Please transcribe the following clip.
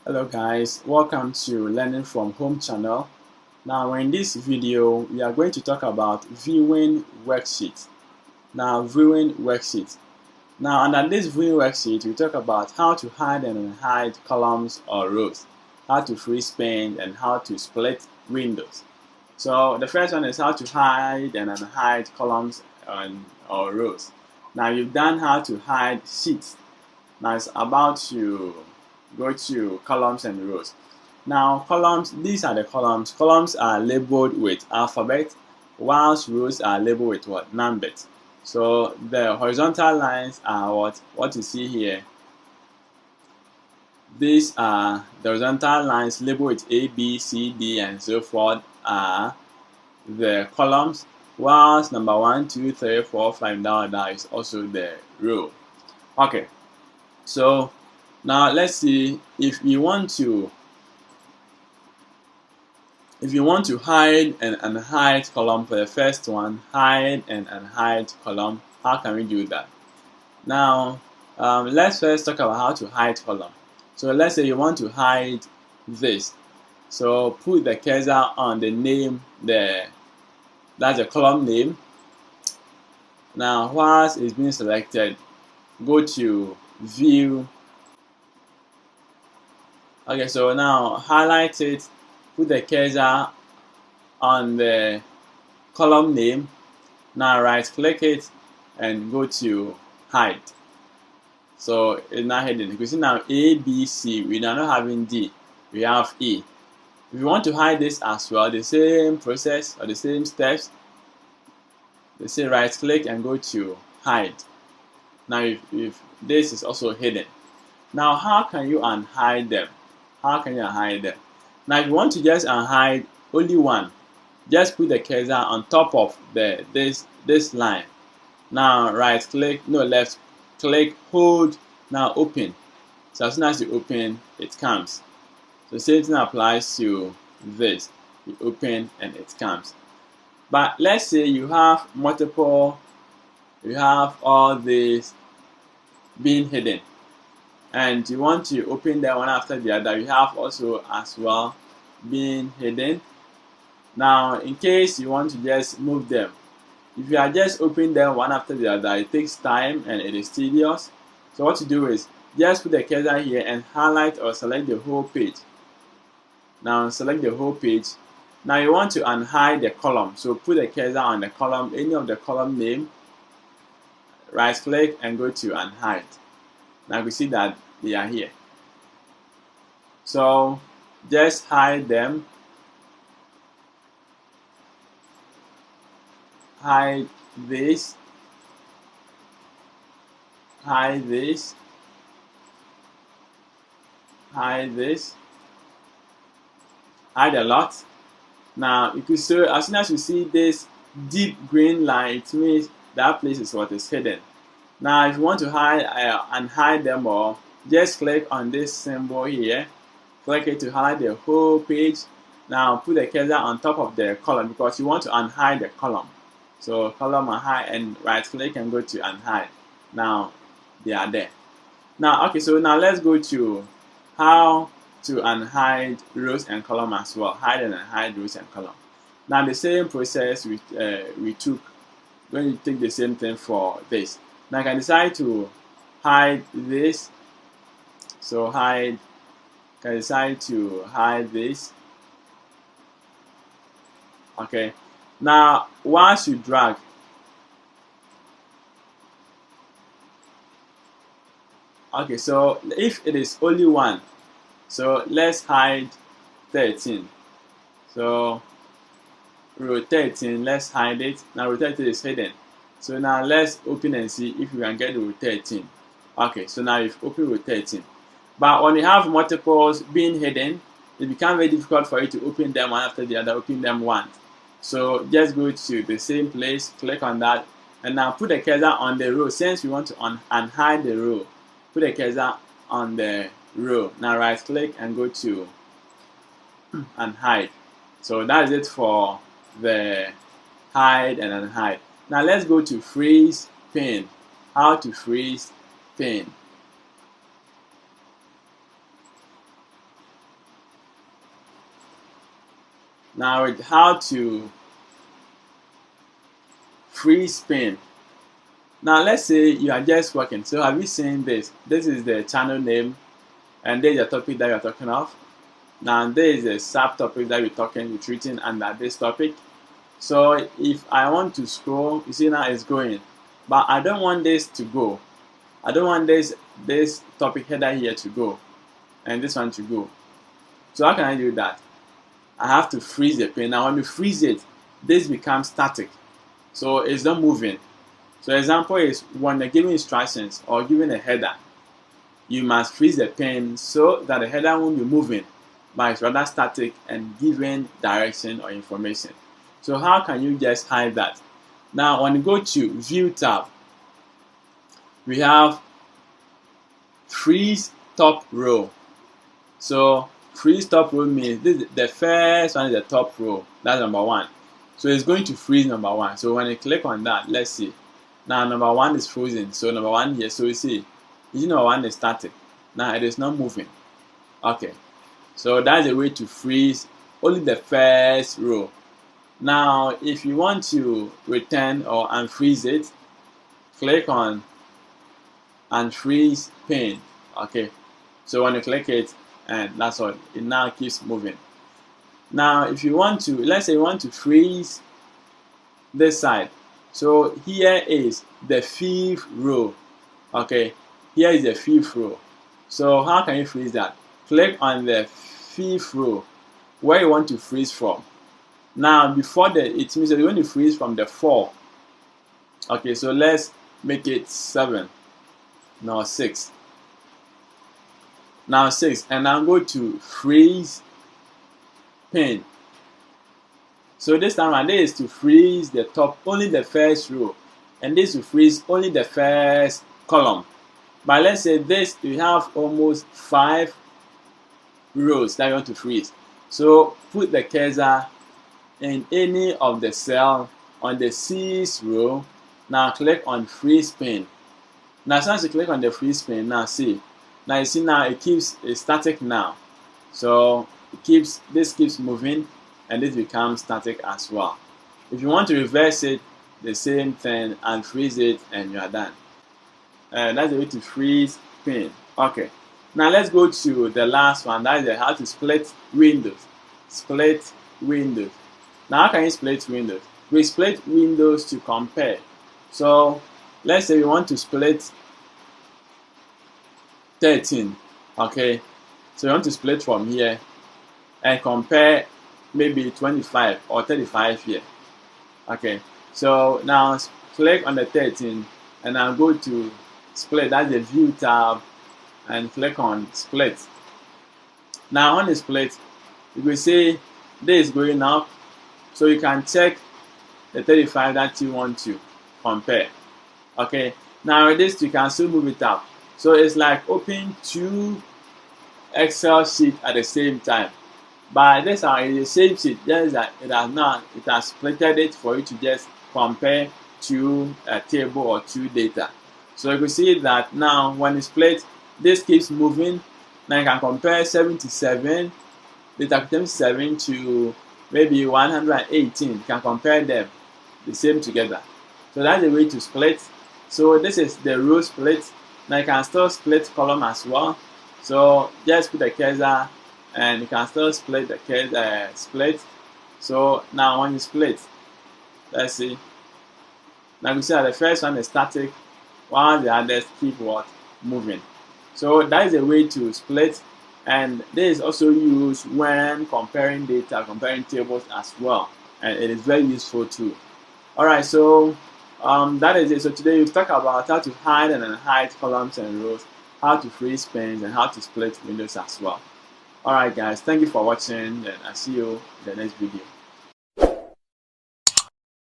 Hello guys, welcome to Learning from Home channel. Now in this video we are going to talk about viewing worksheets. Now under this viewing worksheet we talk about how to hide and unhide columns or rows, how to freeze paint, and how to split windows. So the first one is how to hide and unhide columns or rows. Now you've done how to hide sheets. Now it's about to go to columns and rows. Now columns, these are the columns. Columns are labeled with alphabet, whilst rows are labeled with what? Numbers. So the horizontal lines are what you see here. These are the horizontal lines labeled with A, B, C, D, and so forth are the columns, whilst number 1, 2, 3, 4, 5 down is also the row. Okay, so now let's see if you want to hide and unhide column. For the first one, hide and unhide column, how can we do that? Now let's first talk about how to hide column. So let's say you want to hide this, so put the cursor on the name there, that's the column name. Now whilst it's being selected, go to view. Okay, so now highlight it, put the cursor on the column name. Now right click it and go to hide. So it's not hidden. You can see now A, B, C. We are not having D. We have E. If you want to hide this as well, the same process or the same steps, they say right click and go to hide. Now if this is also hidden. Now how can you unhide them? How can you unhide them? Now if you want to just unhide only one, just put the cursor on top of this line. Now right click, no, left click, hold, now open. So as soon as you open, it comes. So same thing applies to this. You open and it comes. But let's say you have multiple, you have all these being hidden, and you want to open them one after the other. You have also as well being hidden. Now in case you want to just move them, if you are just opening them one after the other, it takes time and it is tedious. So what you do is just put the cursor here and highlight or select the whole page. Now select the whole page. Now you want to unhide the column, so put the cursor on the column, any of the column name, right click and go to unhide. Now we see that they are here. So just hide them. Hide this. Hide this. Hide this. Hide a lot. Now you can see, as soon as you see this deep green line, it means that place is what is hidden. Now if you want to hide and hide them all, just click on this symbol here, click it to highlight the whole page. Now put the cursor on top of the column because you want to unhide the column. So column unhide and right click and go to unhide. Now they are there. Now okay, so now let's go to how to unhide rows and column as well. Hide and unhide rows and column. Now the same process we took when you take the same thing for this. Now I can decide to hide this. So hide, can decide to hide this. Okay. Now once you drag, okay, so if it is only one, so let's hide 13. So row 13, let's hide it. Now row 13 is hidden. So now let's open and see if we can get row 13. Okay, so now you've opened row 13. But when you have multiples being hidden, it becomes very difficult for you to open them one after the other, open them once. So just go to the same place, click on that, and now put the cursor on the row. Since we want to unhide the row, put the cursor on the row. Now right click and go to unhide. So that's it for the hide and unhide. Now let's go to freeze paint. How to freeze paint. Now with how to freeze pane. Now let's say you are just working. So have you seen this? This is the channel name, and this is the topic that you're talking of. Now there is a subtopic that we're treating under this topic. So if I want to scroll, you see now it's going, but I don't want this to go. I don't want this topic header here to go, and this one to go. So how can I do that? I have to freeze the pane. Now when you freeze it, this becomes static, so it's not moving. So example is when you're giving instructions or giving a header, you must freeze the pane so that the header won't be moving, but it's rather static and giving direction or information. So how can you just hide that? Now when you go to View tab, we have Freeze Top Row. So freeze top row means the first one is the top row. That's number one. So it's going to freeze number one. So when you click on that, let's see. Now number one is frozen. So number one here. So you see number one is static. Now it is not moving. Okay. So that's a way to freeze only the first row. Now if you want to return or unfreeze it, click on unfreeze pane. Okay. So when you click it, and that's all, it now keeps moving. Now if you want to, let's say you want to freeze this side. So here is the fifth row. Okay, here is the fifth row. So how can you freeze that? Click on the fifth row where you want to freeze from. Now before it means that you want to freeze from the 4. Okay, so let's make it 7. No, 6. Now 6, and I'm going to freeze pane. So this time around, this is to freeze the top, only the first row, and this to freeze only the first column. But let's say this, we have almost 5 rows that you want to freeze. So put the cursor in any of the cell on the 6th row. Now click on freeze pane. Now since you click on the freeze pane, now see. Now you see now it keeps static now. So this keeps moving, and this becomes static as well. If you want to reverse it, the same thing, and freeze it, and you are done. That's the way to freeze pane. Okay. Now let's go to the last one. That is how to split windows. Split windows. Now how can you split windows? We split windows to compare. So let's say we want to split 13. Okay. So you want to split from here and compare maybe 25 or 35 here. Okay. So now click on the 13 and I'll go to split. That's the View tab, and click on split. Now on the split, you will see this is going up, so you can check the 35 that you want to compare. Okay. Now with this, you can still move it up. So it's like opening 2 Excel sheets at the same time. But this are in the same sheet, just that it has splitted it for you to just compare 2 table or 2 data. So you can see that now when you split, this keeps moving. Now you can compare 77, data 77 to maybe 118. You can compare them the same together. So that's the way to split. So this is the row split. Now you can still split column as well. So just put the cursor and you can still split the cursor, split. So now when you split, let's see. Now you see that the first one is static, while the others keep moving. So that is a way to split, and this is also used when comparing data, comparing tables as well, and it is very useful too. Alright, so that is it. So today we've talked about how to hide and unhide columns and rows, how to freeze panes, and how to split windows as well. Alright guys, thank you for watching, and I'll see you in the next video.